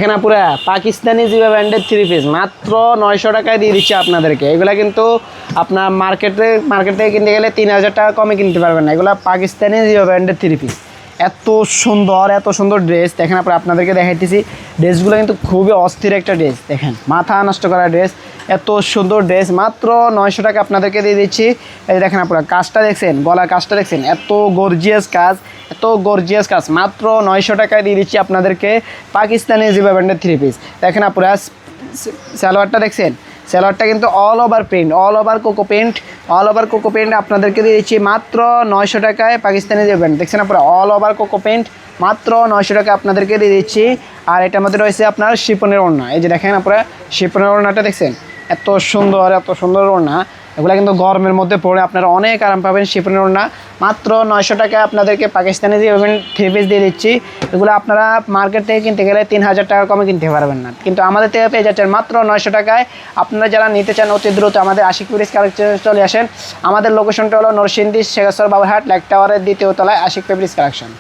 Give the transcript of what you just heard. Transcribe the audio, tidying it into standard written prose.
দেখেন আপুরা পাকিস্তানি জিবা ব্র্যান্ডের থ্রি পিস মাত্র 900 টাকায় দিয়ে দিচ্ছি আপনাদেরকে। এগুলা কিন্তু আপনার মার্কেট থেকে কিনতে গেলে 3000 টাকা কমে কিনতে পারবেন না। এগুলা পাকিস্তানি জিবা ব্র্যান্ডের থ্রি পিস। এত সুন্দর ড্রেস দেখেন আপনাদেরকে দেখাইতেছি। ড্রেসগুলো কিন্তু খুবই অস্থির একটা ড্রেস, দেখেন মাথা নষ্ট করা ড্রেস। এত সুন্দর ড্রেস মাত্র 900 টাকা আপনাদেরকে দিয়ে দিচ্ছি। এই দেখেন আপনারা কাজটা দেখছেন, গলার কাজটা দেখছেন, এত গর্জিয়াস কাজ মাত্র 900 টাকায় দিয়ে দিচ্ছি আপনাদেরকে পাকিস্তানি জিবা ব্র্যান্ডের থ্রি পিস। দেখেন আপনারা সালোয়ারটা দেখছেন, সালোয়ারটা কিন্তু অল ওভার কোকো পেন্ট আপনাদেরকে দিয়ে দিচ্ছি মাত্র 900 টাকায় পাকিস্তানি জিবা ব্র্যান্ড। দেখছেন আপনারা অল ওভার কোকো পেন্ট মাত্র 900 টাকা আপনাদেরকে দিয়ে দিচ্ছি। আর এটার মধ্যে রয়েছে আপনার শিপনের ওড়না। এই যে দেখেন আপনারা শিপনের ওড়নাটা দেখছেন, এত সুন্দর ওড়না। এগুলো কিন্তু গরমের মধ্যে পরে আপনারা অনেক আরাম পাবেন। শিপনের ওড়না মাত্র 900 টাকায় আপনাদেরকে পাকিস্তানি যে থ্রি পিস দিয়ে দিচ্ছি। এগুলো আপনারা মার্কেট থেকে কিনতে গেলে 3000 টাকা কমে কিনতে পারবেন না, কিন্তু আমাদের থেকে পেয়ে যাচ্ছেন মাত্র 900 টাকায়। আপনারা যারা নিতে চান অতি দ্রুত আমাদের আশিক ফেব্রিক্স কালেকশন চলে আসেন। আমাদের লোকেশনটা হলো নরসিংদী শেখাসর বাবুরহাট লেক টাওয়ারের দ্বিতীয় তলায় আশিক ফেব্রিক্স কালেকশন।